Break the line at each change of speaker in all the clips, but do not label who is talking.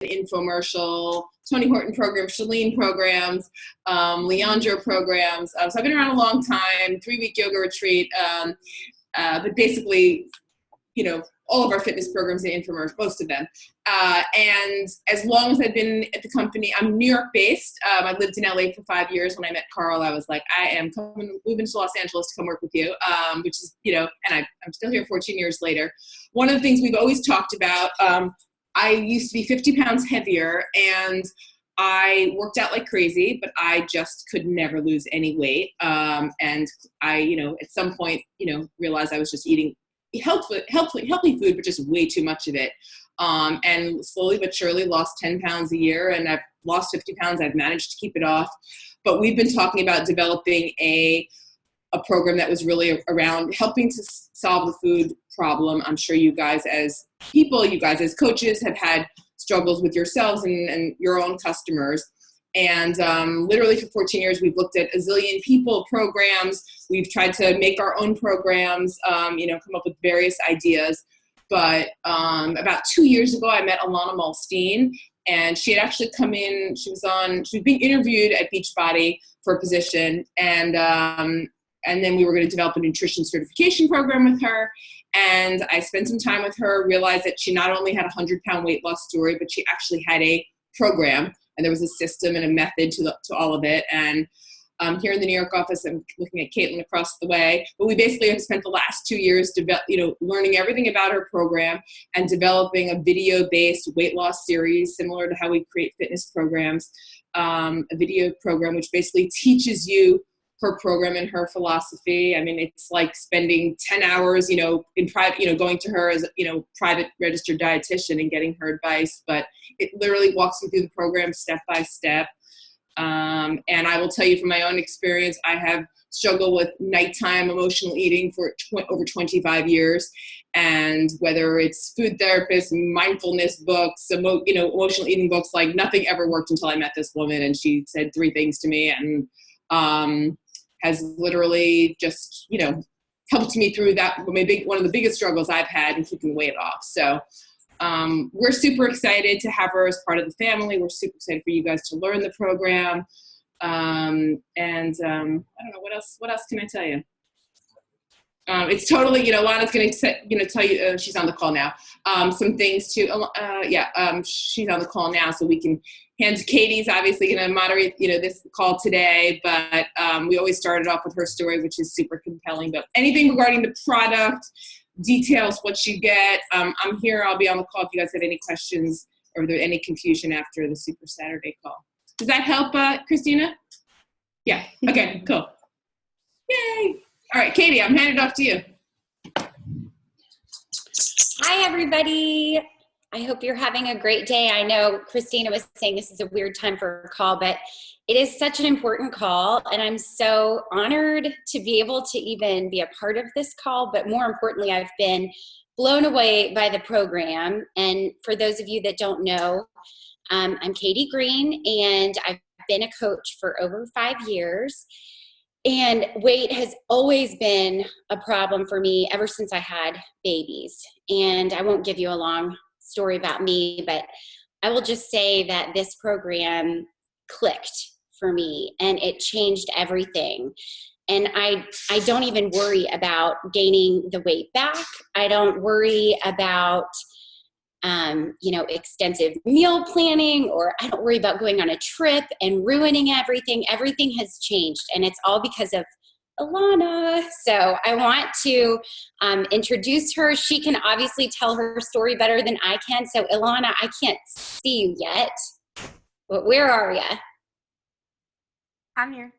infomercial, Tony Horton programs, Chalene programs, Leandro programs. So I've been around a long time, 3-week yoga retreat. But basically, all of our fitness programs and infomercials, most of them. And as long as I've been at the company, I'm New York based. I lived in LA for 5 years. When I met Carl, I was like, I am moving to Los Angeles to come work with you, which is, and I'm still here 14 years later. One of the things we've always talked about, I used to be 50 pounds heavier, and I worked out like crazy, but I just could never lose any weight. And I, at some point, realized I was just eating healthy food, but just way too much of it. And slowly but surely lost 10 pounds a year, and I've lost 50 pounds. I've managed to keep it off. But we've been talking about developing a program that was really around helping to solve the food problem. I'm sure you guys as people, you guys as coaches have had struggles with yourselves and your own customers. And literally for 14 years, we've looked at a zillion people, programs. We've tried to make our own programs, come up with various ideas. But about 2 years ago, I met Ilana Muhlstein, and she had actually come in. She was being interviewed at Beachbody for a position, and then we were going to develop a nutrition certification program with her. And I spent some time with her, realized that she not only had a 100-pound weight loss story, but she actually had a program, and there was a system and a method to all of it. And here in the New York office, I'm looking at Caitlin across the way, but we basically have spent the last 2 years, learning everything about her program and developing a video-based weight loss series, similar to how we create fitness programs, a video program, which basically teaches you her program and her philosophy. I mean, it's like spending 10 hours, in private, going to her as, private registered dietitian and getting her advice, but it literally walks you through the program step by step. And I will tell you from my own experience, I have struggled with nighttime emotional eating for over 25 years. And whether it's food therapists, mindfulness books, emotional eating books, like nothing ever worked until I met this woman, and she said 3 things to me, and has literally just, helped me through that. One of the biggest struggles I've had in keeping weight off. So we're super excited to have her as part of the family. We're super excited for you guys to learn the program. And I don't know, what else can I tell you? It's totally, Lana's going to tell you, she's on the call now, some things too. She's on the call now, so we can hand to Katie's obviously going to moderate, this call today, but we always started off with her story, which is super compelling. But anything regarding the product, details, what you get, I'm here. I'll be on the call if you guys have any questions or if there's any confusion after the Super Saturday call. Does that help, Christina? Yeah. Okay, cool. Yay. All right, Katie, I'm handing it off to you.
Hi, everybody. I hope you're having a great day. I know Christina was saying this is a weird time for a call, but it is such an important call, and I'm so honored to be able to even be a part of this call. But more importantly, I've been blown away by the program. And for those of you that don't know, I'm Katie Green, and I've been a coach for over 5 years. And weight has always been a problem for me ever since I had babies. And I won't give you a long story about me, but I will just say that this program clicked for me and it changed everything. And I don't even worry about gaining the weight back. I don't worry about extensive meal planning, or I don't worry about going on a trip and ruining everything. Everything has changed, and it's all because of Ilana. So I want to introduce her. She can obviously tell her story better than I can. So Ilana, I can't see you yet, but where are you?
I'm here.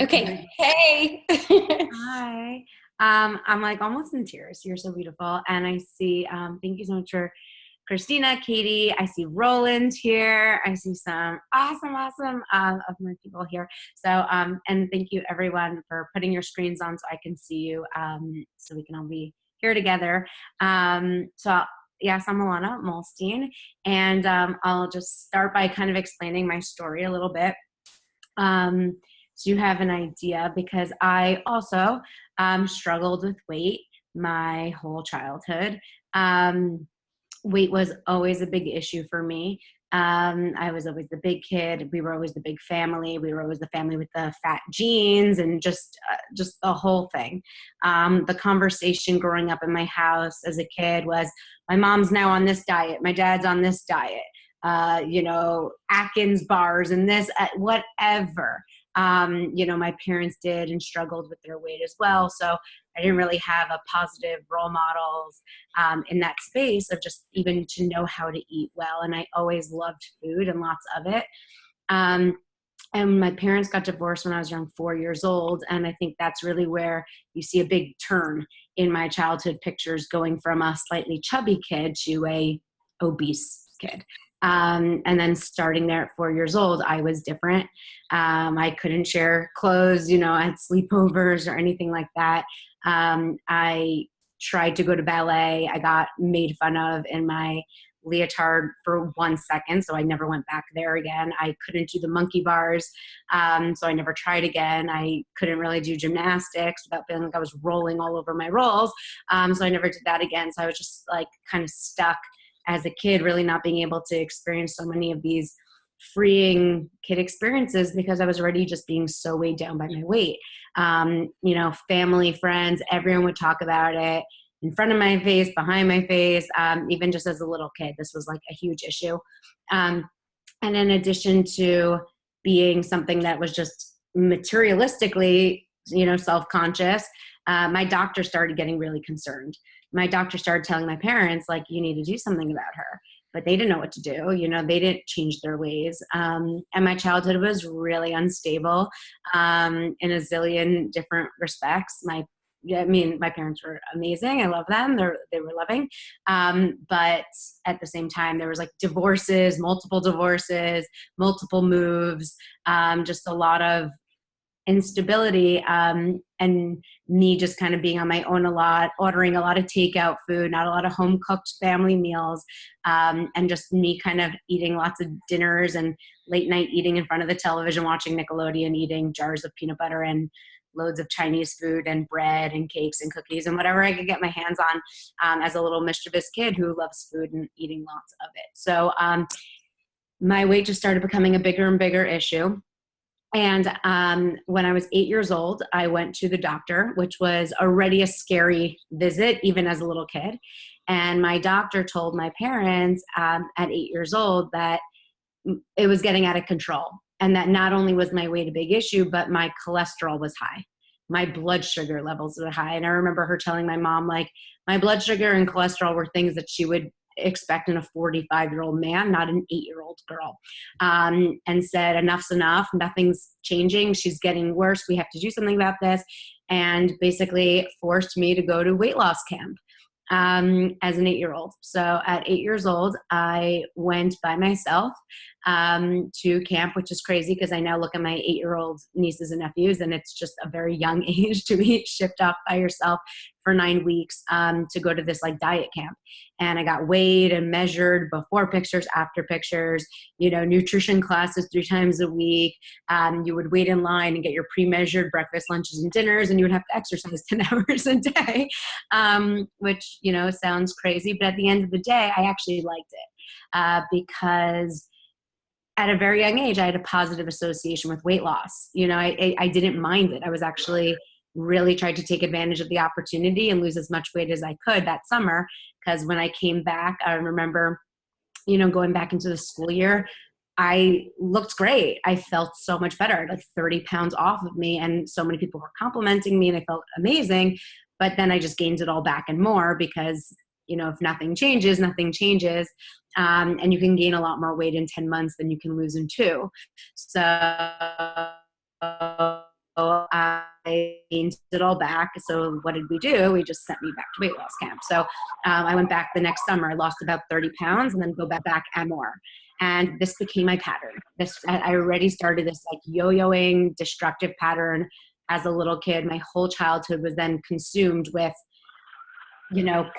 Okay. Hey.
Hi. I'm like almost in tears. You're so beautiful. And I see, thank you so much for Christina, Katie. I see Roland here. I see some awesome of my people here. So, and thank you everyone for putting your screens on so I can see you, so we can all be here together. Yes, I'm Ilana Muhlstein, and I'll just start by kind of explaining my story a little bit. So you have an idea, because I also struggled with weight my whole childhood. Weight was always a big issue for me. I was always the big kid. We were always the big family. We were always the family with the fat jeans and just the whole thing. The conversation growing up in my house as a kid was, my mom's now on this diet. My dad's on this diet. Atkins bars and this, whatever. My parents did and struggled with their weight as well. So I didn't really have a positive role models in that space of just even to know how to eat well. And I always loved food and lots of it. And my parents got divorced when I was around 4 years old. And I think that's really where you see a big turn in my childhood pictures, going from a slightly chubby kid to a obese kid. And then starting there at 4 years old, I was different. I couldn't share clothes, at sleepovers or anything like that. I tried to go to ballet. I got made fun of in my leotard for 1 second, so I never went back there again. I couldn't do the monkey bars, so I never tried again. I couldn't really do gymnastics without feeling like I was rolling all over my rolls, so I never did that again. So I was just like kind of stuck as a kid, really not being able to experience so many of these freeing kid experiences because I was already just being so weighed down by my weight. Family, friends, everyone would talk about it in front of my face, behind my face, even just as a little kid. This was like a huge issue. And in addition to being something that was just materialistically, self-conscious, my doctor started getting really concerned. My doctor started telling my parents, like, you need to do something about her. But they didn't know what to do. They didn't change their ways. And my childhood was really unstable in a zillion different respects. My parents were amazing. I love them. They were loving. But at the same time, there was like multiple divorces, multiple moves, just a lot of instability, and me just kind of being on my own a lot, ordering a lot of takeout food, not a lot of home cooked family meals, and just me kind of eating lots of dinners and late night eating in front of the television, watching Nickelodeon, eating jars of peanut butter and loads of Chinese food and bread and cakes and cookies and whatever I could get my hands on, as a little mischievous kid who loves food and eating lots of it. So my weight just started becoming a bigger and bigger issue. And when I was 8 years old, I went to the doctor, which was already a scary visit, even as a little kid. And my doctor told my parents at 8 years old that it was getting out of control. And that not only was my weight a big issue, but my cholesterol was high. My blood sugar levels were high. And I remember her telling my mom, like, my blood sugar and cholesterol were things that she would expect in a 45-year-old man, not an 8-year-old girl, and said, enough's enough. Nothing's changing. She's getting worse. We have to do something about this. And basically forced me to go to weight loss camp as an 8-year-old. So at 8 years old, I went by myself to camp, which is crazy because I now look at my 8-year-old nieces and nephews, and it's just a very young age to be shipped off by yourself for 9 weeks to go to this like diet camp. And I got weighed and measured, before pictures, after pictures, nutrition classes 3 times a week. You would wait in line and get your pre-measured breakfast, lunches, and dinners, and you would have to exercise 10 hours a day, which, sounds crazy. But at the end of the day, I actually liked it because at a very young age, I had a positive association with weight loss. I didn't mind it. I was actually really tried to take advantage of the opportunity and lose as much weight as I could that summer. Because when I came back, I remember, going back into the school year, I looked great. I felt so much better, like 30 pounds off of me. And so many people were complimenting me and I felt amazing. But then I just gained it all back and more because, if nothing changes, nothing changes. And you can gain a lot more weight in 10 months than you can lose in 2. So I gained it all back. So what did we do? We just sent me back to weight loss camp. So I went back the next summer, lost about 30 pounds and then go back and more. And this became my pattern. I already started this like yo-yoing destructive pattern as a little kid. My whole childhood was then consumed with,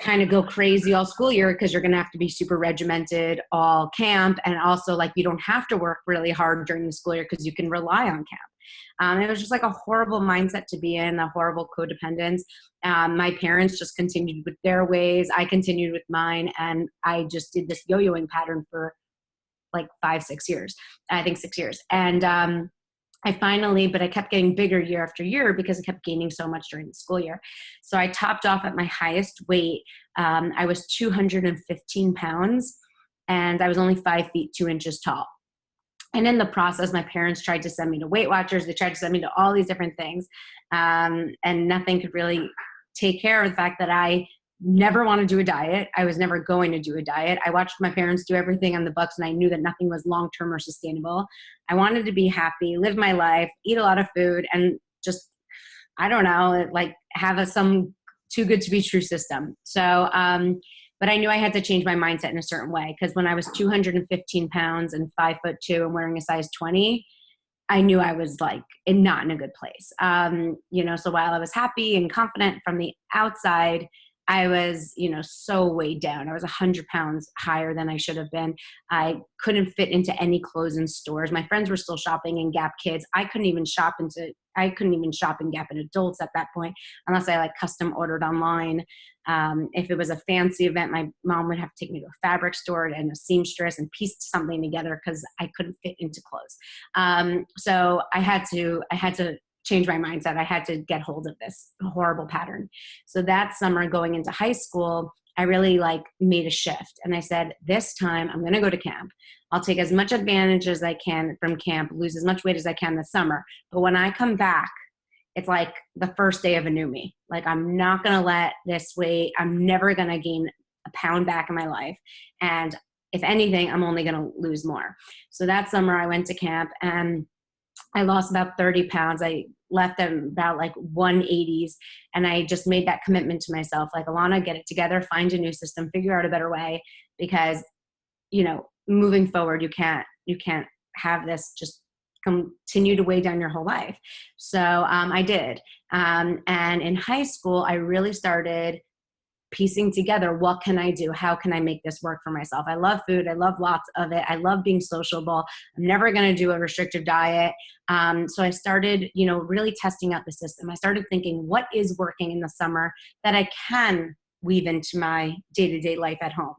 kind of go crazy all school year because you're going to have to be super regimented all camp. And also like, you don't have to work really hard during the school year because you can rely on camp. It was just like a horrible mindset to be in, a horrible codependence. My parents just continued with their ways. I continued with mine. And I just did this yo-yoing pattern for like 5-6 years, I think 6 years. And but I kept getting bigger year after year because I kept gaining so much during the school year. So I topped off at my highest weight. I was 215 pounds and I was only 5 feet 2 inches tall. And in the process, my parents tried to send me to Weight Watchers. They tried to send me to all these different things. And nothing could really take care of the fact that I never want to do a diet. I was never going to do a diet. I watched my parents do everything on the books and I knew that nothing was long-term or sustainable. I wanted to be happy, live my life, eat a lot of food, and just, I don't know, like have some too good to be true system. So, but I knew I had to change my mindset in a certain way, because when I was 215 pounds and 5'2" and wearing a size 20, I knew I was like not in a good place. So while I was happy and confident from the outside, I was, so weighed down. I was 100 pounds higher than I should have been. I couldn't fit into any clothes in stores. My friends were still shopping in Gap Kids. I couldn't even shop in Gap and adults at that point, unless I like custom ordered online. If it was a fancy event, my mom would have to take me to a fabric store and a seamstress and piece something together because I couldn't fit into clothes. So I had to change my mindset. I had to get hold of this horrible pattern. So that summer going into high school, I really made a shift. And I said, this time I'm going to go to camp. I'll take as much advantage as I can from camp, lose as much weight as I can this summer. But when I come back, it's like the first day of a new me. Like, I'm not going to let this weight, I'm never going to gain a pound back in my life. And if anything, I'm only going to lose more. So that summer I went to camp and I lost about 30 pounds. I left at about 180s. And I just made that commitment to myself, Ilana, get it together, find a new system, figure out a better way, because, moving forward, you can't have this just continue to weigh down your whole life. So I did. And in high school, I really started piecing together, what can I do? How can I make this work for myself? I love food. I love lots of it. I love being sociable. I'm never going to do a restrictive diet. So I started, really testing out the system. I started thinking, what is working in the summer that I can weave into my day-to-day life at home?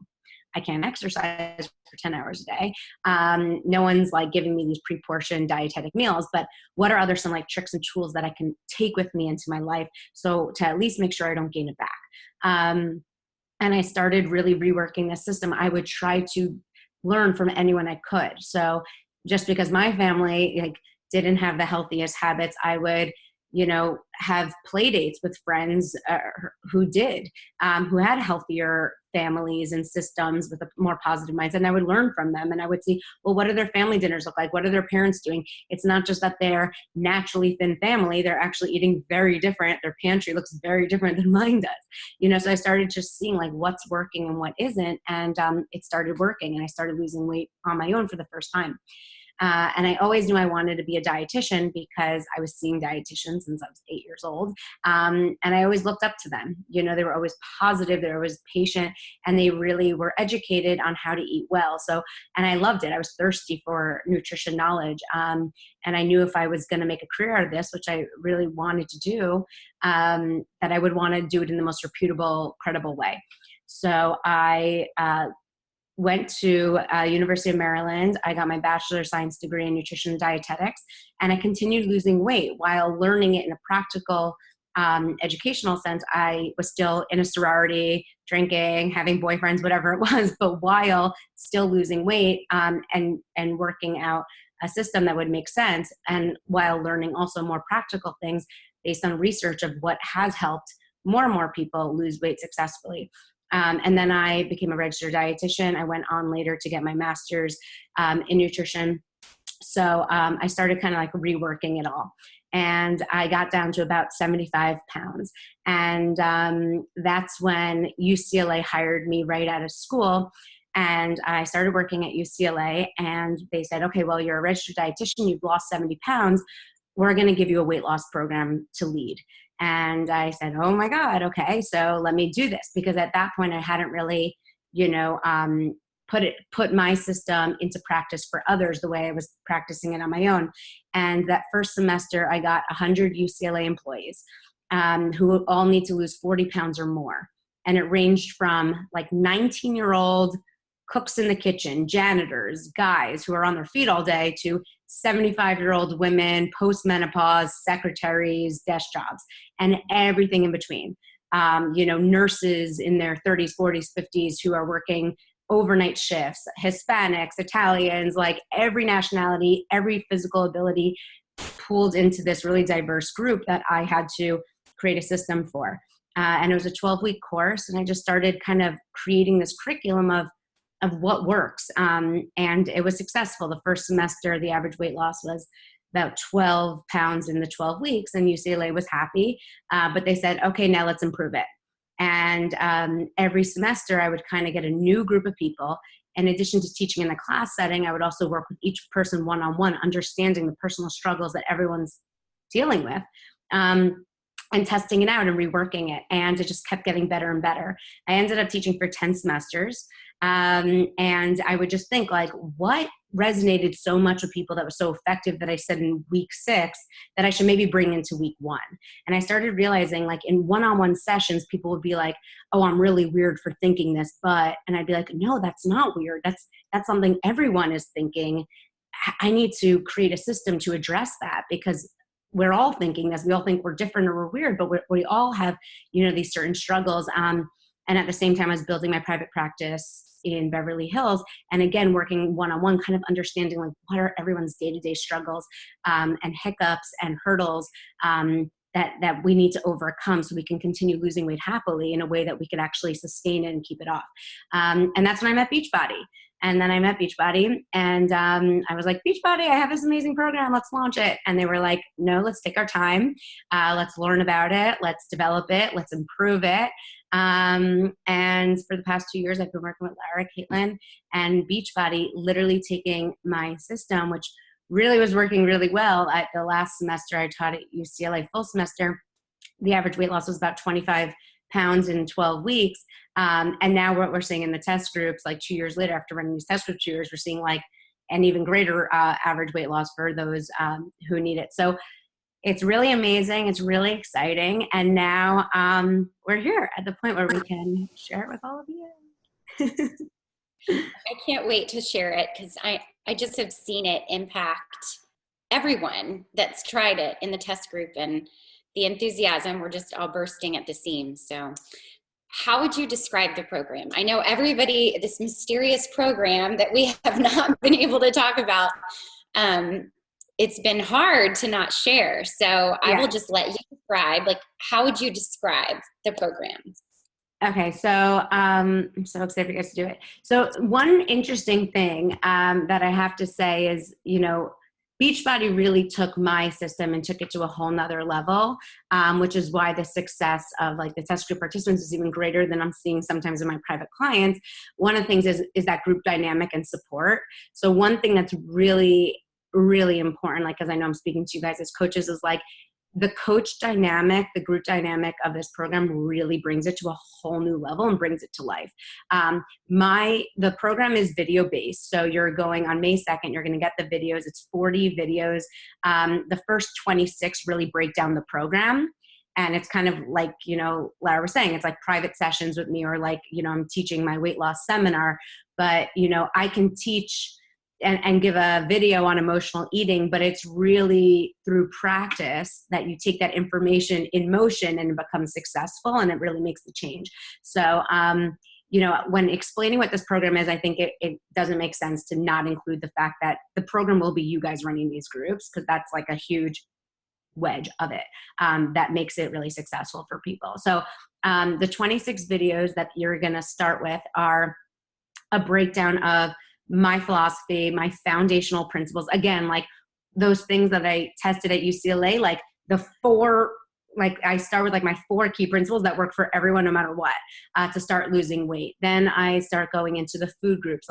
I can't exercise for 10 hours a day. No one's giving me these pre-portioned dietetic meals, but what are other some tricks and tools that I can take with me into my life, so to at least make sure I don't gain it back? And I started really reworking this system. I would try to learn from anyone I could. So just because my family didn't have the healthiest habits, I would have play dates with friends who did, who had healthier families and systems with a more positive mindset. And I would learn from them, and I would see, well, what do their family dinners look like? What are their parents doing? It's not just that they're naturally thin family. They're actually eating very different. Their pantry looks very different than mine does. So I started just seeing what's working and what isn't. And it started working, and I started losing weight on my own for the first time. And I always knew I wanted to be a dietitian because I was seeing dietitians since I was 8 years old. And I always looked up to them. They were always positive, they were always patient, and they really were educated on how to eat well. So, and I loved it. I was thirsty for nutrition knowledge. And I knew if I was going to make a career out of this, which I really wanted to do, that I would want to do it in the most reputable, credible way. So I went to University of Maryland. I got my Bachelor of Science degree in nutrition and dietetics, and I continued losing weight while learning it in a practical, educational sense. I was still in a sorority, drinking, having boyfriends, whatever it was, but while still losing weight and working out a system that would make sense, and while learning also more practical things based on research of what has helped more and more people lose weight successfully. And then I became a registered dietitian. I went on later to get my master's in nutrition. So I started kind of reworking it all. And I got down to about 75 pounds. And that's when UCLA hired me right out of school. And I started working at UCLA, and they said, okay, well, you're a registered dietitian. You've lost 70 pounds. We're going to give you a weight loss program to lead. And I said, oh my God, okay, so let me do this. Because at that point I hadn't really, put my system into practice for others the way I was practicing it on my own. And that first semester I got 100 UCLA employees who all need to lose 40 pounds or more. And it ranged from 19-year-old cooks in the kitchen, janitors, guys who are on their feet all day, to 75-year-old women, post-menopause, secretaries, desk jobs, and everything in between. Nurses in their 30s, 40s, 50s who are working overnight shifts, Hispanics, Italians, like every nationality, every physical ability pooled into this really diverse group that I had to create a system for. And it was a 12-week course, and I just started kind of creating this curriculum of what works. And it was successful. The first semester, the average weight loss was about 12 pounds in the 12 weeks, and UCLA was happy. But they said, okay, now let's improve it. And every semester, I would kind of get a new group of people. In addition to teaching in a class setting, I would also work with each person one-on-one, understanding the personal struggles that everyone's dealing with. And testing it out and reworking it. And it just kept getting better and better. I ended up teaching for 10 semesters. And I would just think, like, what resonated so much with people that was so effective that I said in week 6 that I should maybe bring into week 1. And I started realizing, like, in one-on-one sessions, people would be like, oh, I'm really weird for thinking this, but, and I'd be like, no, that's not weird. That's something everyone is thinking. I need to create a system to address that, because we're all thinking this. We all think we're different or we're weird, but we all have, these certain struggles. And at the same time, I was building my private practice in Beverly Hills. And again, working one-on-one, kind of understanding, like, what are everyone's day-to-day struggles and hiccups and hurdles that we need to overcome so we can continue losing weight happily in a way that we could actually sustain it and keep it off. And that's when I met Beachbody. And then I met Beachbody, and I was like, Beachbody, I have this amazing program. Let's launch it. And they were like, no, let's take our time. Let's learn about it. Let's develop it. Let's improve it. And for the past 2 years, I've been working with Lara, Caitlin, and Beachbody, literally taking my system, which really was working really well. At the last semester I taught at UCLA, full semester, the average weight loss was about 25 pounds in 12 weeks. And now what we're seeing in the test groups, like 2 years later, after running these test groups 2 years, we're seeing like an even greater average weight loss for those who need it. So it's really amazing. It's really exciting. And now we're here at the point where we can share it with all of you.
I can't wait to share it, because I just have seen it impact everyone that's tried it in the test group, and the enthusiasm, we're just all bursting at the seams. So how would you describe the program? I know everybody, this mysterious program that we have not been able to talk about, it's been hard to not share. So I will just let you describe, like, how would you describe the program?
Okay, so I'm so excited for you guys to do it. So one interesting thing that I have to say is, Beachbody really took my system and took it to a whole nother level, which is why the success of, like, the test group participants is even greater than I'm seeing sometimes in my private clients. One of the things is that group dynamic and support. So one thing that's really, really important, like, because I know I'm speaking to you guys as coaches, is like, the coach dynamic, the group dynamic of this program really brings it to a whole new level and brings it to life. The program is video based. So you're going on May 2nd, you're going to get the videos. It's 40 videos. The first 26 really break down the program. And it's kind of like, Lara was saying, it's like private sessions with me, or like, I'm teaching my weight loss seminar, but, I can teach and give a video on emotional eating, but it's really through practice that you take that information in motion and it becomes successful, and it really makes the change. So, when explaining what this program is, I think it doesn't make sense to not include the fact that the program will be you guys running these groups, because that's like a huge wedge of it that makes it really successful for people. So the 26 videos that you're going to start with are a breakdown of my philosophy, my foundational principles. Again, like those things that I tested at UCLA, like I start with like my 4 key principles that work for everyone, no matter what, to start losing weight. Then I start going into the food groups,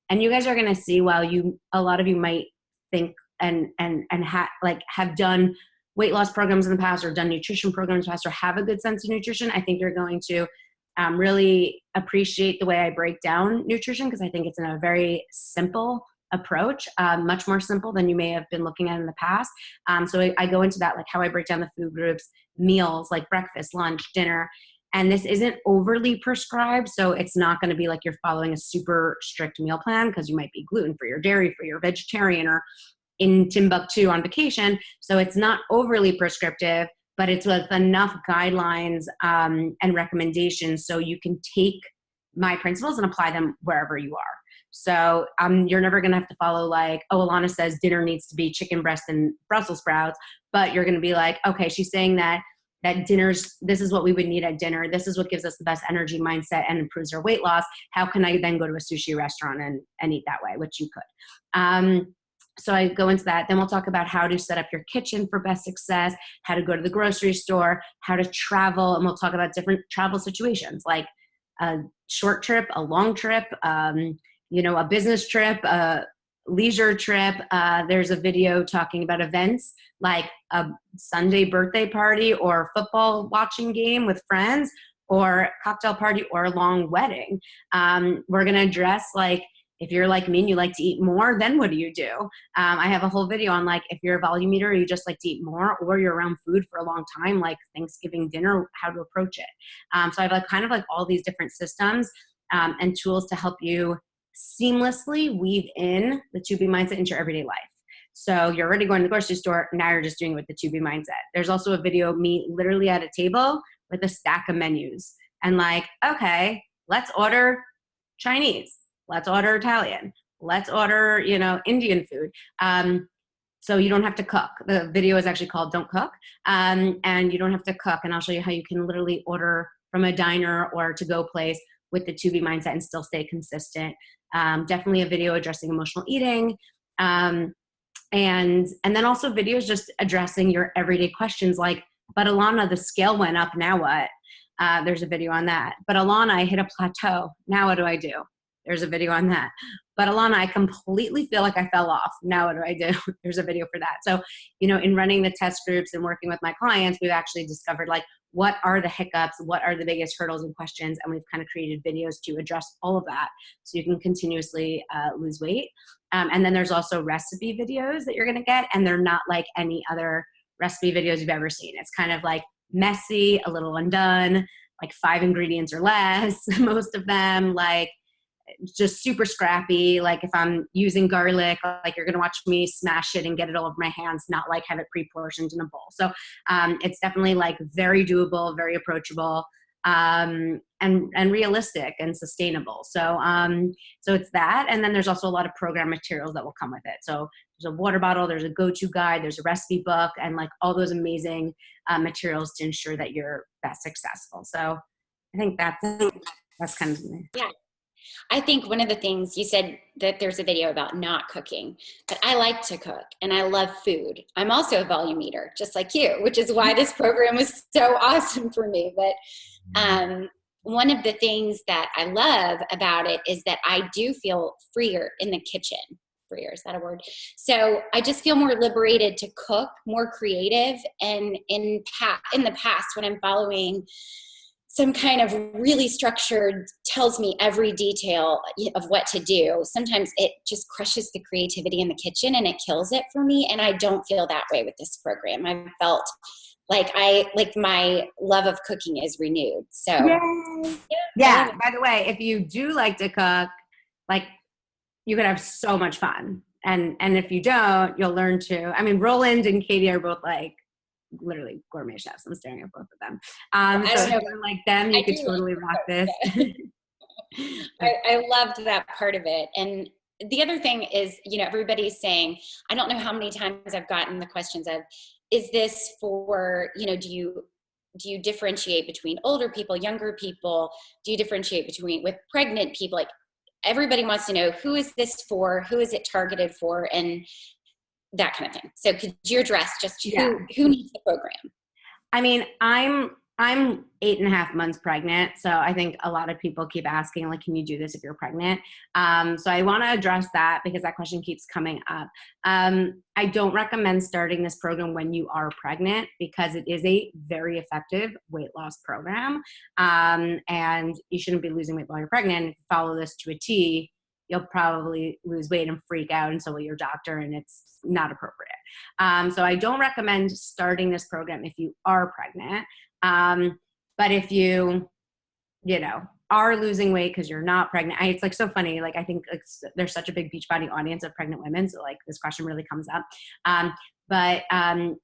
and you guys are going to see, a lot of you might think and have done weight loss programs in the past, or done nutrition programs in the past, or have a good sense of nutrition. I think you're going to really appreciate the way I break down nutrition, because I think it's in a very simple approach, much more simple than you may have been looking at in the past. So I go into that, like how I break down the food groups, meals, like breakfast, lunch, dinner, And this isn't overly prescribed, so it's not going to be like you're following a super strict meal plan because you might be gluten-free or dairy-free or vegetarian or in Timbuktu on vacation. So it's not overly prescriptive, but it's with enough guidelines and recommendations so you can take my principles and apply them wherever you are. So you're never going to have to follow like, oh, Ilana says dinner needs to be chicken breast and Brussels sprouts, but you're going to be like, okay, she's saying that dinner's, this is what we would need at dinner. This is what gives us the best energy mindset and improves our weight loss. How can I then go to a sushi restaurant and eat that way, which you could. So I go into that. Then we'll talk about how to set up your kitchen for best success, how to go to the grocery store, how to travel. And we'll talk about different travel situations like a short trip, a long trip, a business trip, a leisure trip. There's a video talking about events like a Sunday birthday party or football watching game with friends or cocktail party or a long wedding. We're going to address like, if you're like me and you like to eat more, then what do you do? I have a whole video on like, if you're a volume eater, you just like to eat more, or you're around food for a long time, like Thanksgiving dinner, how to approach it. So I have like kind of like all these different systems and tools to help you seamlessly weave in the 2BMindset into your everyday life. So you're already going to the grocery store. Now you're just doing it with the 2BMindset. There's also a video of me literally at a table with a stack of menus and like, okay, let's order Chinese. Let's order Italian. Let's order, Indian food. So you don't have to cook. The video is actually called Don't Cook. And you don't have to cook. And I'll show you how you can literally order from a diner or to-go place with the 2BMindset and still stay consistent. Definitely a video addressing emotional eating. And then also videos just addressing your everyday questions like, but Ilana, the scale went up, now what? There's a video on that. But Ilana, I hit a plateau. Now what do I do? There's a video on that. But Ilana, I completely feel like I fell off. Now what do I do? There's a video for that. So, in running the test groups and working with my clients, we've actually discovered like, what are the hiccups? What are the biggest hurdles and questions? And we've kind of created videos to address all of that so you can continuously lose weight. And then there's also recipe videos that you're going to get. And they're not like any other recipe videos you've ever seen. It's kind of like messy, a little undone, like 5 ingredients or less, most of them, like just super scrappy. Like if I'm using garlic, like you're going to watch me smash it and get it all over my hands, not like have it pre-portioned in a bowl. So it's definitely like very doable, very approachable, and realistic and sustainable. So it's that. And then there's also a lot of program materials that will come with it. So there's a water bottle, there's a go-to guide, there's a recipe book, and like all those amazing materials to ensure that you're best successful. So I think that's kind of,
yeah. I think one of the things you said that there's a video about not cooking, but I like to cook and I love food. I'm also a volume eater, just like you, which is why this program was so awesome for me. But one of the things that I love about it is that I do feel freer in the kitchen. Freer, is that a word? So I just feel more liberated to cook, more creative. And in the past, when I'm following some kind of really structured, tells me every detail of what to do, sometimes it just crushes the creativity in the kitchen and it kills it for me. And I don't feel that way with this program. I felt like my love of cooking is renewed. So
yeah. By the way, if you do like to cook, like you could have so much fun. And if you don't, you'll learn to. I mean, Roland and Katie are both like literally gourmet chefs. I'm staring at both of them. So if you're like them, you could totally rock this.
I loved that part of it. And the other thing is, everybody's saying, I don't know how many times I've gotten the questions of, is this for, do you differentiate between older people, younger people? Do you differentiate with pregnant people? Like everybody wants to know, who is this for? Who is it targeted for? And that kind of thing. So could you address just who needs the program?
I mean, I'm 8.5 months pregnant. So I think a lot of people keep asking, like, can you do this if you're pregnant? So I want to address that because that question keeps coming up. I don't recommend starting this program when you are pregnant because it is a very effective weight loss program. And you shouldn't be losing weight while you're pregnant. If you follow this to a T, you'll probably lose weight and freak out, and so will your doctor, and it's not appropriate. So I don't recommend starting this program if you are pregnant. But if you are losing weight because you're not pregnant, it's like so funny. Like, I think there's such a big Beachbody audience of pregnant women. So like this question really comes up. But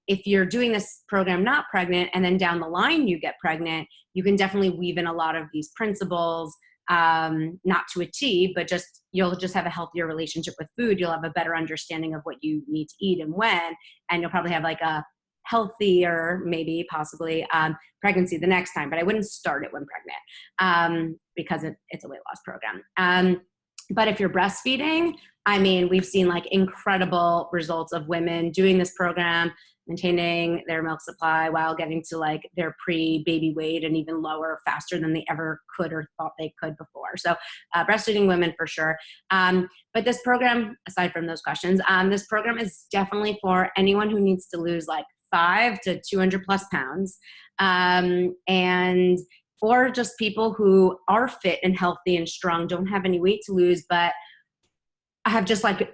if you're doing this program not pregnant, and then down the line you get pregnant, you can definitely weave in a lot of these principles, not to a T, but you'll just have a healthier relationship with food. You'll have a better understanding of what you need to eat and when, and you'll probably have like a healthier, maybe possibly, pregnancy the next time. But I wouldn't start it when pregnant, because it's a weight loss program. But if you're breastfeeding, I mean, we've seen like incredible results of women doing this program, maintaining their milk supply while getting to like their pre-baby weight and even lower faster than they ever could or thought they could before. So breastfeeding women for sure. But this program, aside from those questions, this program is definitely for anyone who needs to lose like 5 to 200 plus pounds, or just people who are fit and healthy and strong, don't have any weight to lose, but have just like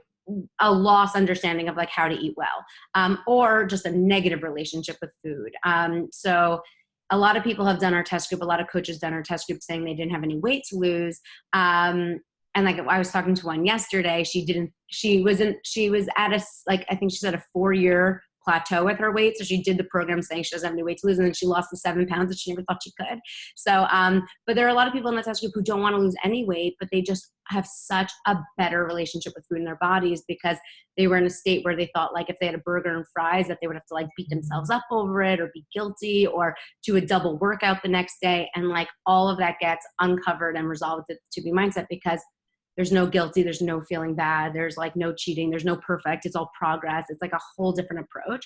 a lost understanding of like how to eat well, or just a negative relationship with food. So a lot of people have done our test group. A lot of coaches done our test group saying they didn't have any weight to lose. And like I was talking to one yesterday, she was at I think she's at a 4-year plateau with her weight. So she did the program saying she doesn't have any weight to lose, and then she lost the 7 pounds that she never thought she could. So, but there are a lot of people in the test group who don't want to lose any weight, but they just have such a better relationship with food in their bodies because they were in a state where they thought like if they had a burger and fries that they would have to like beat themselves up over it or be guilty or do a double workout the next day. And like all of that gets uncovered and resolved with the 2BMindset because there's no guilty, there's no feeling bad, there's like no cheating, there's no perfect, it's all progress. It's like a whole different approach.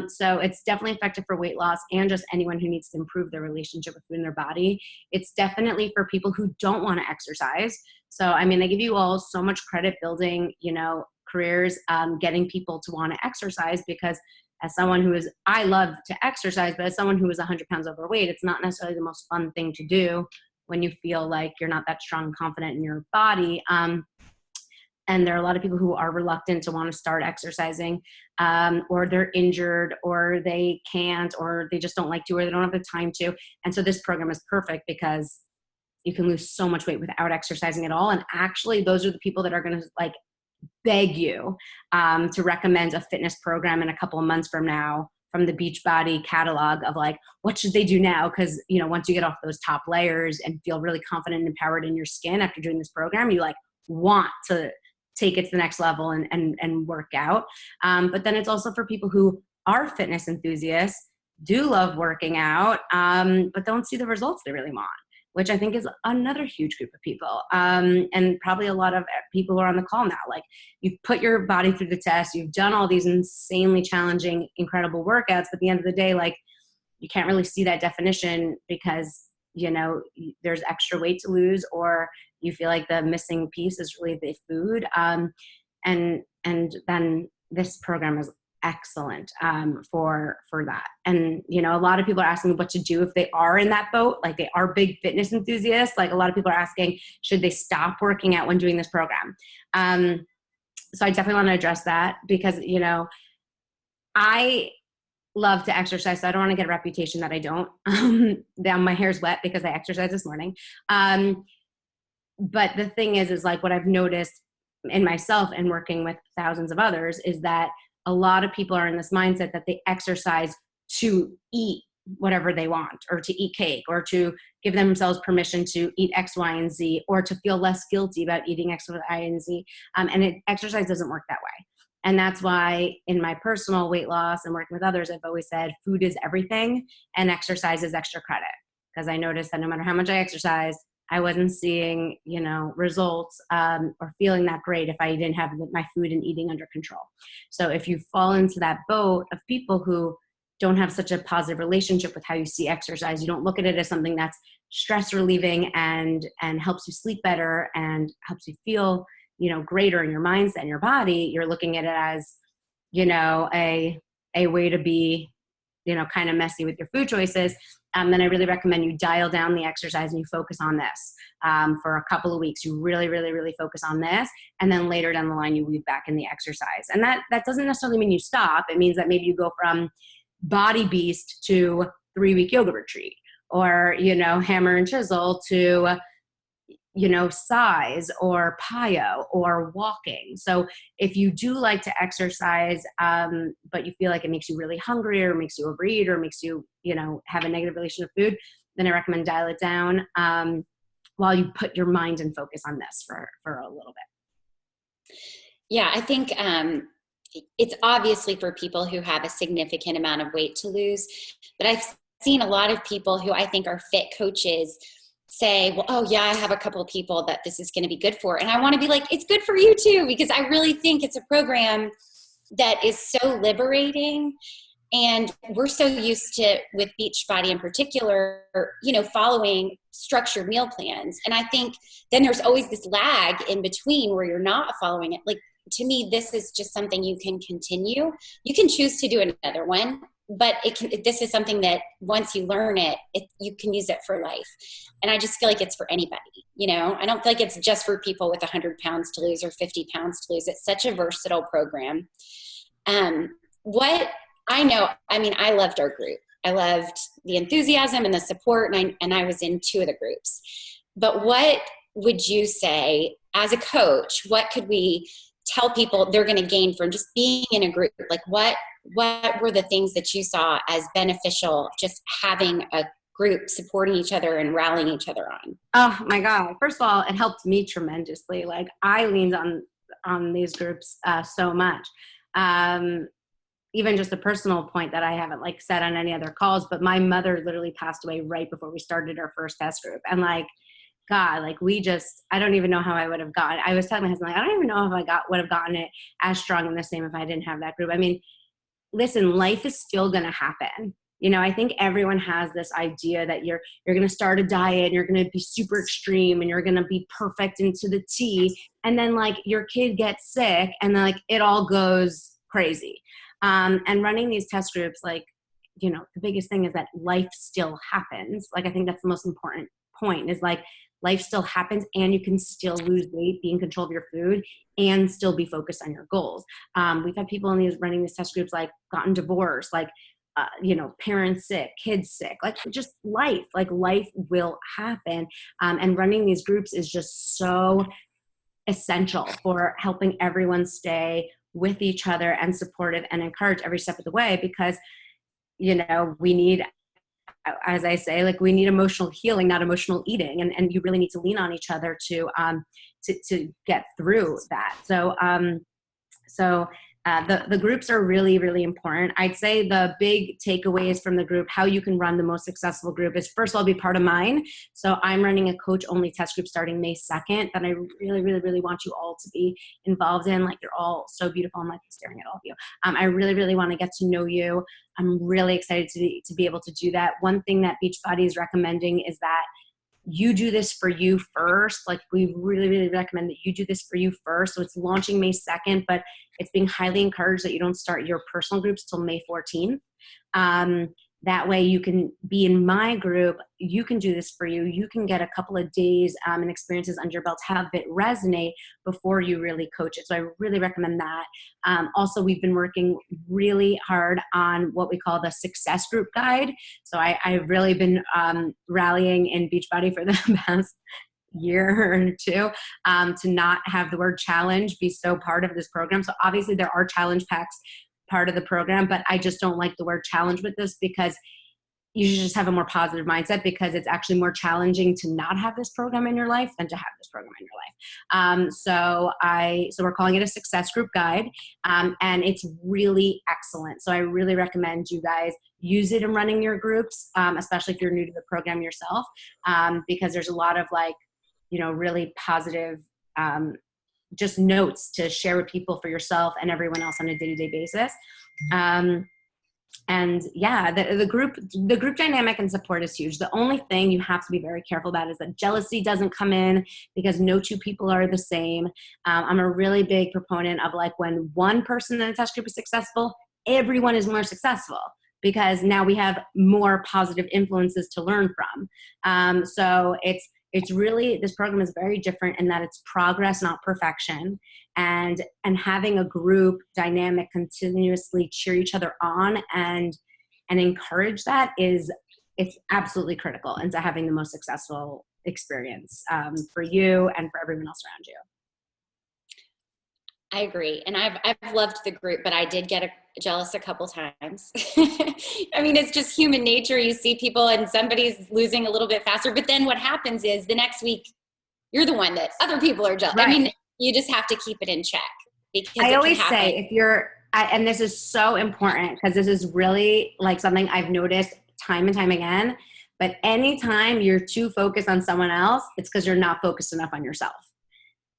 So it's definitely effective for weight loss and just anyone who needs to improve their relationship with food in their body. It's definitely for people who don't want to exercise. So, I mean, I give you all so much credit building, careers, getting people to want to exercise because as someone I love to exercise, but as someone who is 100 pounds overweight, it's not necessarily the most fun thing to do when you feel like you're not that strong and confident in your body. And there are a lot of people who are reluctant to want to start exercising, or they're injured, or they can't, or they just don't like to, or they don't have the time to. And so this program is perfect because you can lose so much weight without exercising at all. And actually, those are the people that are going to like beg you to recommend a fitness program in a couple of months from now from the Beachbody catalog of like, what should they do now? Because, once you get off those top layers and feel really confident and empowered in your skin after doing this program, you like want to take it to the next level and work out. But then it's also for people who are fitness enthusiasts, do love working out, but don't see the results they really want, which I think is another huge group of people. And probably a lot of people who are on the call now. Like, you've put your body through the test, you've done all these insanely challenging, incredible workouts, but at the end of the day, like, you can't really see that definition because, there's extra weight to lose, or you feel like the missing piece is really the food. And then this program is excellent for that. And a lot of people are asking what to do if they are in that boat, like they are big fitness enthusiasts. Like, a lot of people are asking, should they stop working out when doing this program? So I definitely want to address that because I love to exercise, so I don't want to get a reputation that I don't. Now my hair's wet because I exercised this morning. But the thing is like what I've noticed in myself and working with thousands of others is that a lot of people are in this mindset that they exercise to eat whatever they want, or to eat cake, or to give themselves permission to eat X, Y, and Z, or to feel less guilty about eating X, Y, and Z. And exercise doesn't work that way. And that's why in my personal weight loss and working with others, I've always said food is everything and exercise is extra credit. Because I noticed that no matter how much I exercised, I wasn't seeing, results or feeling that great if I didn't have my food and eating under control. So if you fall into that boat of people who don't have such a positive relationship with how you see exercise, you don't look at it as something that's stress relieving and helps you sleep better and helps you feel, greater in your mindset and your body, you're looking at it as, a way to be, kind of messy with your food choices. Then I really recommend you dial down the exercise and you focus on this for a couple of weeks. You really, really, really focus on this. And then later down the line, you weave back in the exercise. And that doesn't necessarily mean you stop. It means that maybe you go from body beast to 3-week yoga retreat, or, hammer and chisel to, size or PIO or walking. So if you do like to exercise, but you feel like it makes you really hungry or makes you overeat or makes you, have a negative relation with food, then I recommend dial it down while you put your mind and focus on this for a little bit.
Yeah, I think it's obviously for people who have a significant amount of weight to lose, but I've seen a lot of people who I think are fit coaches say, well, oh yeah, I have a couple of people that this is going to be good for. And I want to be like, it's good for you too, because I really think it's a program that is so liberating. And we're so used to, with Beachbody in particular, following structured meal plans. And I think then there's always this lag in between where you're not following it. Like, to me, this is just something you can continue. You can choose to do another one, but this is something that once you learn it, you can use it for life. And I just feel like it's for anybody, I don't feel like it's just for people with 100 pounds to lose or 50 pounds to lose. It's such a versatile program. I loved our group. I loved the enthusiasm and the support, and I was in 2 of the groups. But what would you say as a coach, what could we tell people they're going to gain from just being in a group? Like what were the things that you saw as beneficial, just having a group supporting each other and rallying each other on?
Oh my God. First of all, it helped me tremendously. Like, I leaned on these groups so much. Even just a personal point that I haven't said on any other calls, but my mother literally passed away right before we started our first test group. And God, I don't even know how I would have gotten it. I was telling my husband, I don't even know if I would have gotten it as strong and the same if I didn't have that group. I mean, listen, life is still going to happen. I think everyone has this idea that you're going to start a diet and you're going to be super extreme and you're going to be perfect into the T. And then your kid gets sick and then it all goes crazy. And running these test groups, the biggest thing is that life still happens. I think that's the most important point is life still happens and you can still lose weight, be in control of your food, and still be focused on your goals. We've had people running these test groups, gotten divorced, parents sick, kids sick, just life, life will happen. And running these groups is just so essential for helping everyone stay with each other and supportive and encourage every step of the way, because, we need, as I say, we need emotional healing, not emotional eating. And you really need to lean on each other to get through that. So the groups are really, really important. I'd say the big takeaways from the group, how you can run the most successful group, is first of all, be part of mine. So I'm running a coach only test group starting May 2nd that I really, really, really want you all to be involved in. You're all so beautiful. I'm staring at all of you. I really, really want to get to know you. I'm really excited to be able to do that. One thing that Beachbody is recommending is that you do this for you first. We really, really recommend that you do this for you first. So it's launching May 2nd, but it's being highly encouraged that you don't start your personal groups till May 14th. That way you can be in my group. You can do this for you. You can get a couple of days and experiences under your belt, have it resonate before you really coach it. So I really recommend that. Also, we've been working really hard on what we call the success group guide. So I've really been rallying in Beachbody for the past year or 2 to not have the word challenge be so part of this program. So obviously there are challenge packs part of the program, but I just don't like the word challenge with this, because you should just have a more positive mindset, because it's actually more challenging to not have this program in your life than to have this program in your life. So we're calling it a success group guide, and it's really excellent. So I really recommend you guys use it in running your groups, especially if you're new to the program yourself, because there's a lot of really positive just notes to share with people for yourself and everyone else on a day-to-day basis. And yeah, the group dynamic and support is huge. The only thing you have to be very careful about is that jealousy doesn't come in, because no 2 people are the same. I'm a really big proponent of when one person in a test group is successful, everyone is more successful, because now we have more positive influences to learn from. So it's really, this program is very different in that it's progress, not perfection. And having a group dynamic continuously cheer each other on and encourage that is it's absolutely critical into having the most successful experience for you and for everyone else around you.
I agree. And I've loved the group, but I did get jealous a couple times. I mean, it's just human nature. You see people and somebody's losing a little bit faster, but then what happens is the next week, you're the one that other people are jealous. Right. I mean, you just have to keep it in check, because
I always say, if you're, and this is so important, because this is really like something I've noticed time and time again, but anytime you're too focused on someone else, it's because you're not focused enough on yourself.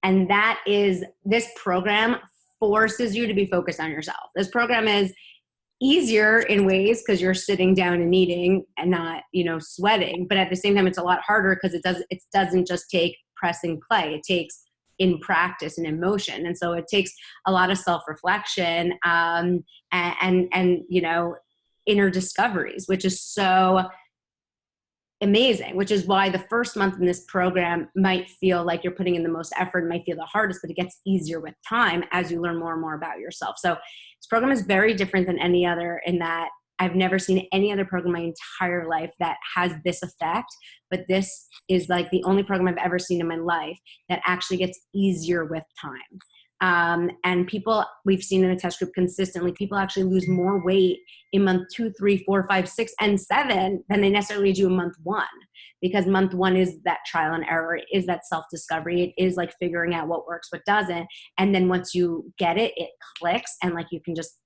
And that is, this program forces you to be focused on yourself. This program is easier in ways because you're sitting down and eating and not, sweating. But at the same time, it's a lot harder because it doesn't just take pressing play. It takes in practice and emotion. And so it takes a lot of self-reflection and inner discoveries, which is so amazing, which is why the first month in this program might feel like you're putting in the most effort, might feel the hardest, but it gets easier with time as you learn more and more about yourself. So this program is very different than any other in that I've never seen any other program my entire life that has this effect, but this is like the only program I've ever seen in my life that actually gets easier with time. And people, we've seen in the test group consistently, people actually lose more weight in month 2, 3, 4, 5, 6, and 7 than they necessarily do in month 1, because month 1 is that trial and error, it is that self-discovery, it is like figuring out what works, what doesn't. And then once you get it, it clicks, and like you can just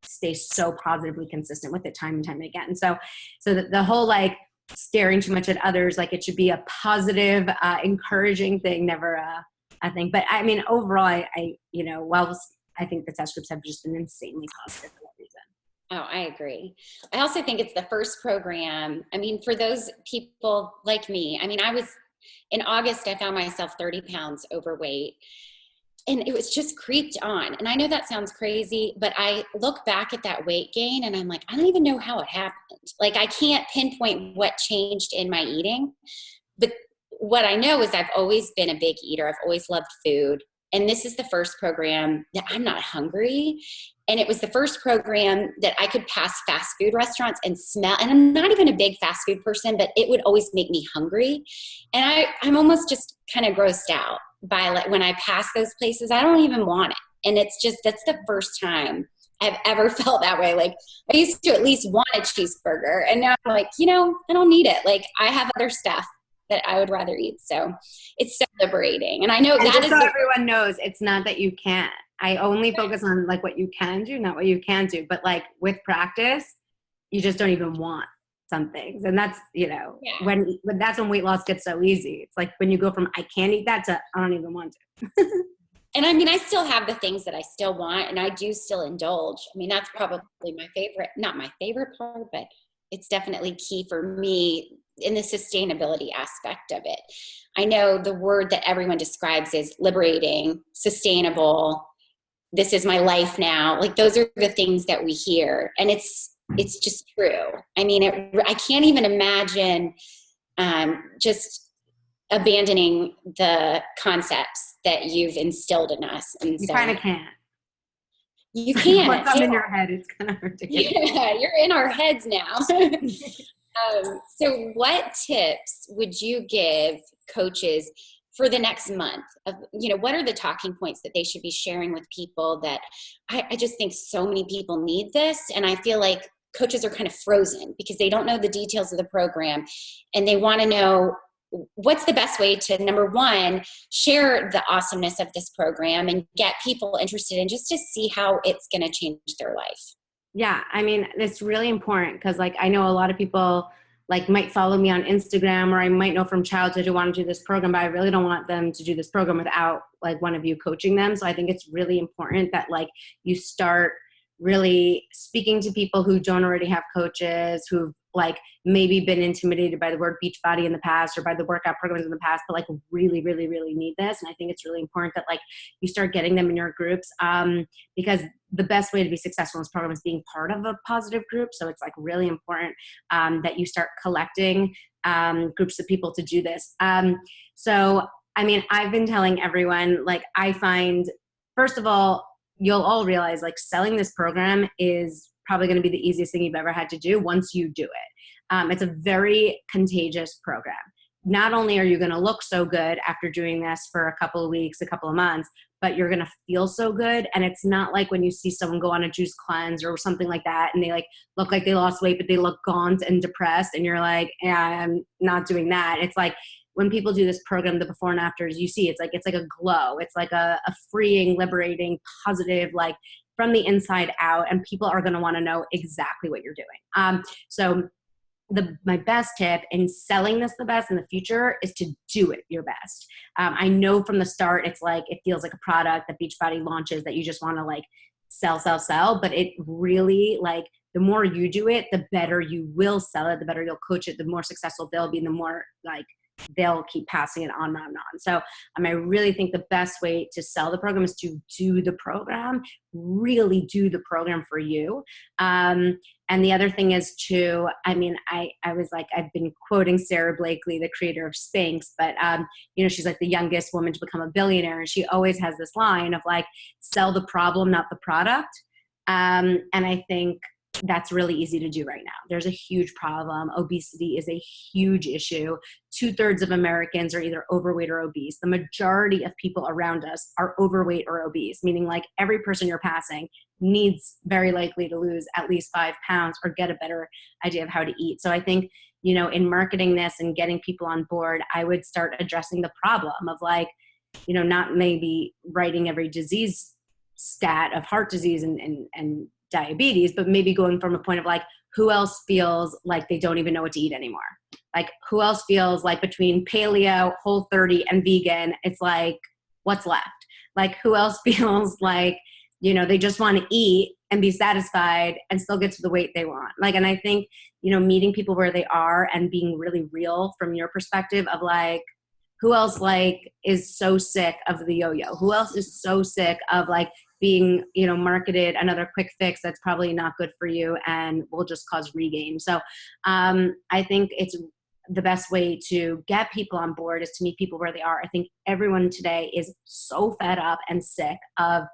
stay so positively consistent with it time and time again. So the whole like staring too much at others, like it should be a positive, encouraging thing, never I think. But I mean, overall, while I think the test groups have just been insanely positive for that reason.
Oh, I agree. I also think it's the first program. I mean, for those people like me, I mean, in August, I found myself 30 pounds overweight, and it was just creeped on. And I know that sounds crazy, but I look back at that weight gain and I'm like, I don't even know how it happened. Like, I can't pinpoint what changed in my eating, but what I know is I've always been a big eater. I've always loved food. And this is the first program that I'm not hungry. And it was the first program that I could pass fast food restaurants and smell. And I'm not even a big fast food person, but it would always make me hungry. And I'm almost just kind of grossed out by, like, when I pass those places, I don't even want it. And it's just, that's the first time I've ever felt that way. Like, I used to at least want a cheeseburger. And now I'm like, I don't need it. Like, I have other stuff that I would rather eat. So it's so liberating. And I know that is,
so everyone knows, it's not that you can't. I only focus on like what you can do, not what you can do. But like with practice, you just don't even want some things. And that's, when that's when weight loss gets so easy. It's like when you go from I can't eat that to I don't even want to.
And I mean, I still have the things that I still want, and I do still indulge. I mean, that's probably my favorite, not my favorite part, but it's definitely key for me in the sustainability aspect of it. I know the word that everyone describes is liberating, sustainable. This is my life now. Like, those are the things that we hear, and it's just true. I mean, I can't even imagine just abandoning the concepts that you've instilled in us. And
you kind of can't.
You can't.
Once I'm in your head, it's kind of hard to get.
Yeah, you're in our heads now. So what tips would you give coaches for the next month? What are the talking points that they should be sharing with people that I just think so many people need this. And I feel like coaches are kind of frozen because they don't know the details of the program, and they want to know what's the best way to, number one, share the awesomeness of this program and get people interested in, just to see how it's going to change their life.
Yeah. I mean, it's really important because like, I know a lot of people like might follow me on Instagram, or I might know from childhood who want to do this program, but I really don't want them to do this program without like one of you coaching them. So I think it's really important that like you start really speaking to people who don't already have coaches, who've like maybe been intimidated by the word Beachbody in the past or by the workout programs in the past, but like really, really, really need this. And I think it's really important that like you start getting them in your groups, because the best way to be successful in this program is being part of a positive group. So it's like really important that you start collecting groups of people to do this. So, I mean, I've been telling everyone, like, I find, first of all, you'll all realize like selling this program is probably going to be the easiest thing you've ever had to do once you do it. It's a very contagious program. Not only are you going to look so good after doing this for a couple of weeks, a couple of months, but you're going to feel so good. And it's not like when you see someone go on a juice cleanse or something like that, and they like look like they lost weight, but they look gaunt and depressed. And you're like, yeah, I'm not doing that. It's like when people do this program, the before and afters, you see, it's like a glow. It's like a freeing, liberating, positive, like from the inside out. And people are going to want to know exactly what you're doing. So my best tip in selling this the best in the future is to do it your best. I know from the start, it's like, it feels like a product that Beachbody launches that you just want to like sell, but it really, like, the more you do it, the better you will sell it, the better you'll coach it, the more successful they'll be, and the more like they'll keep passing it on and on and on. So I really think the best way to sell the program is to do the program, really do the program for you. And the other thing is to, I was like, I've been quoting Sarah Blakely, the creator of Spanx, but she's like the youngest woman to become a billionaire. And she always has this line of like, sell the problem, not the product. And I think that's really easy to do right now. There's a huge problem. Obesity is a huge issue. 2/3 of Americans are either overweight or obese. The majority of people around us are overweight or obese, meaning like every person you're passing needs very likely to lose at least 5 pounds or get a better idea of how to eat. So I think, in marketing this and getting people on board, I would start addressing the problem of like, not maybe writing every disease stat of heart disease and diabetes, but maybe going from a point of like, who else feels like they don't even know what to eat anymore? Like, who else feels like between paleo, Whole30, and vegan, it's like, what's left? Like, who else feels like, they just want to eat and be satisfied and still get to the weight they want? Like, and I think, meeting people where they are and being really real from your perspective of like, who else like is so sick of the yo-yo? Who else is so sick of like being, marketed another quick fix that's probably not good for you and will just cause regain? So I think it's the best way to get people on board is to meet people where they are. I think everyone today is so fed up and sick of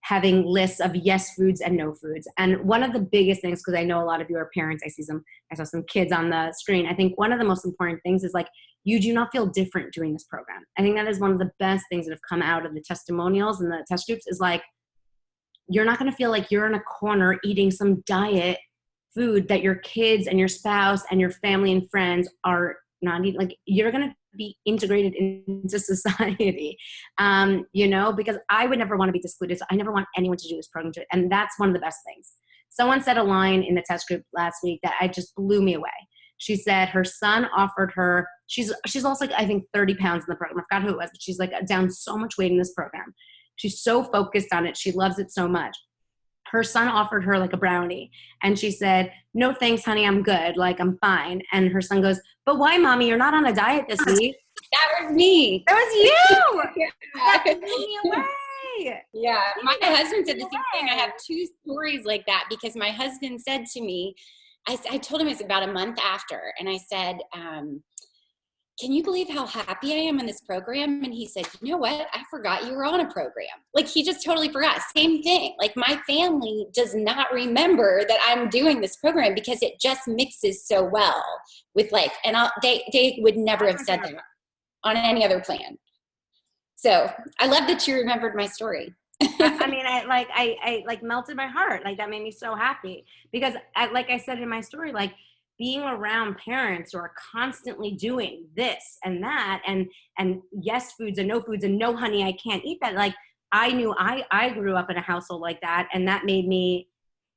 having lists of yes foods and no foods. And one of the biggest things, because I know a lot of you are parents, I saw some kids on the screen. I think one of the most important things is like, you do not feel different doing this program. I think that is one of the best things that have come out of the testimonials and the test groups is like, you're not going to feel like you're in a corner eating some diet food that your kids and your spouse and your family and friends are not eating. Like, you're going to be integrated into society, because I would never want to be excluded. So I never want anyone to do this program. And that's one of the best things. Someone said a line in the test group last week that I just blew me away. She said her son offered her, she's lost like, I think 30 pounds in the program. I forgot who it was, but she's like down so much weight in this program. She's so focused on it. She loves it so much. Her son offered her like a brownie. And she said, no, thanks, honey. I'm good. Like, I'm fine. And her son goes, but why, mommy? You're not on a diet this week.
That was me.
That was you.
That
blew me away.
Yeah. My husband said the same thing. I have 2 stories like that because my husband said to me, I told him it's about a month after. And I said, can you believe how happy I am in this program? And he said, you know what? I forgot you were on a program. Like, he just totally forgot. Same thing. Like, my family does not remember that I'm doing this program because it just mixes so well with like, and they would never have said that on any other plan. So I love that you remembered my story.
I melted my heart. Like, that made me so happy because like I said in my story, like, being around parents who are constantly doing this and that and yes foods and no honey, I can't eat that. Like, I knew I grew up in a household like that, and that made me,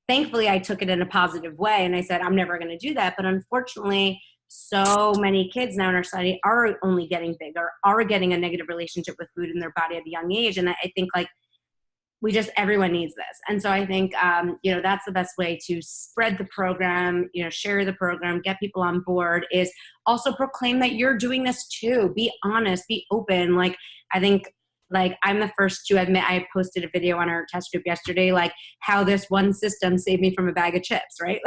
thankfully I took it in a positive way and I said, I'm never going to do that. But unfortunately, so many kids now in our society are only getting bigger, are getting a negative relationship with food in their body at a young age. And I think like, everyone needs this. And so I think, that's the best way to spread the program, share the program, get people on board, is also proclaim that you're doing this too. Be honest, be open. Like, I think, like, I'm the first to admit, I posted a video on our test group yesterday, like how this one system saved me from a bag of chips, right?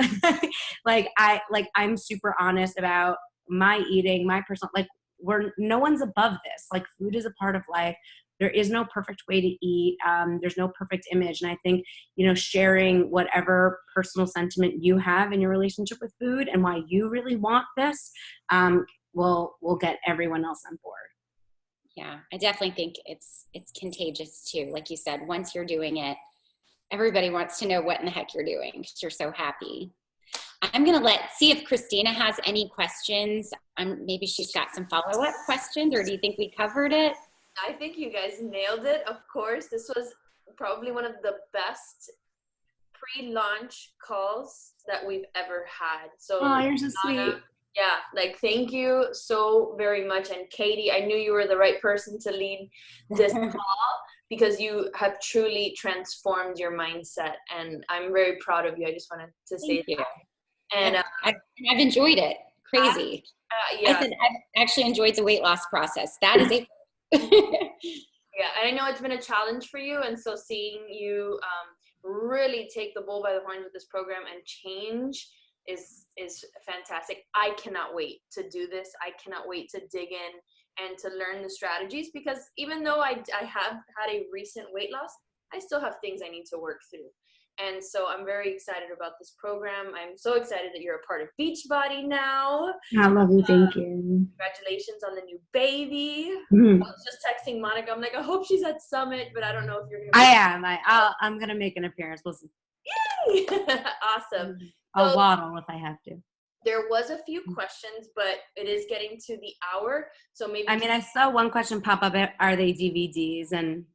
I'm super honest about my eating, my personal, like, no one's above this. Like, food is a part of life. there is no perfect way to eat. There's no perfect image. And I think, sharing whatever personal sentiment you have in your relationship with food and why you really want this will get everyone else on board.
Yeah, I definitely think it's contagious too. Like you said, once you're doing it, everybody wants to know what in the heck you're doing because you're so happy. I'm going to see if Christina has any questions. Maybe she's got some follow-up questions, or do you think we covered it?
I think you guys nailed it. Of course, this was probably one of the best pre-launch calls that we've ever had. So,
oh, you're so sweet.
Yeah, thank you so very much. And Katie, I knew you were the right person to lead this call because you have truly transformed your mindset. And I'm very proud of you. I just wanted to say
Thank you.
that. And
I've enjoyed it. Crazy.
Yeah.
I said I've actually enjoyed the weight loss process. That is a
yeah, and I know it's been a challenge for you, and so seeing you really take the bull by the horns with this program and change is fantastic. I cannot wait to do this. I cannot wait to dig in and to learn the strategies, because even though I have had a recent weight loss, I still have things I need to work through. And so I'm very excited about this program. I'm so excited that you're a part of Beachbody now.
I love you. Thank you.
Congratulations on the new baby.
Mm-hmm.
I was just texting Monica. I'm like, I hope she's at Summit, but I don't know if you're going to.
I am. I'm going to make an appearance. We'll see.
Yay! Awesome.
I'll waddle if I have to.
There was a few questions, but it is getting to the hour. So maybe.
I mean, I saw one question pop up. Are they DVDs? And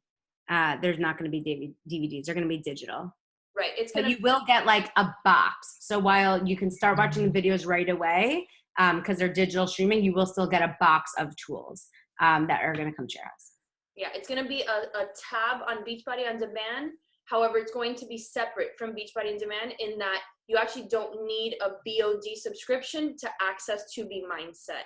there's not going to be DVDs. They're going to be digital.
Right.
But you will get a box. So while you can start watching the videos right away, because they're digital streaming, you will still get a box of tools that are going to come to your house.
Yeah, it's going to be a tab on Beachbody On Demand. However, it's going to be separate from Beachbody On Demand in that you actually don't need a BOD subscription to access 2BMindset.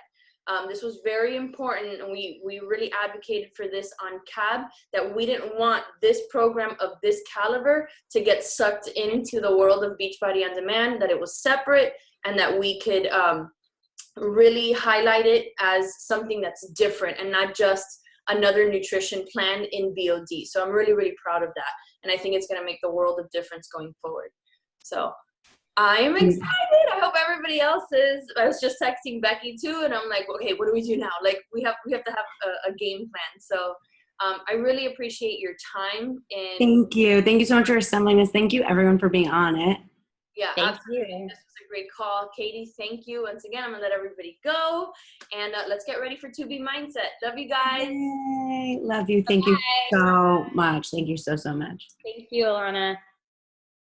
This was very important, and we really advocated for this on CAB, that we didn't want this program of this caliber to get sucked into the world of Beachbody On Demand, that it was separate, and that we could really highlight it as something that's different and not just another nutrition plan in BOD. So I'm really, really proud of that, and I think it's going to make the world of difference going forward. So I'm excited. I hope everybody else is. I was just texting Becky too, and I'm like, okay, what do we do now? We have to have a game plan. So I really appreciate your time. And
thank you so much for assembling this. Thank you everyone for being on it.
Yeah,
thank
absolutely.
you.
This was a great call. Katie, thank you once again. I'm gonna let everybody go, and let's get ready for 2BMindset. Love you guys.
Yay. Love you. Thank you so much. Thank you so much.
Thank you, Ilana.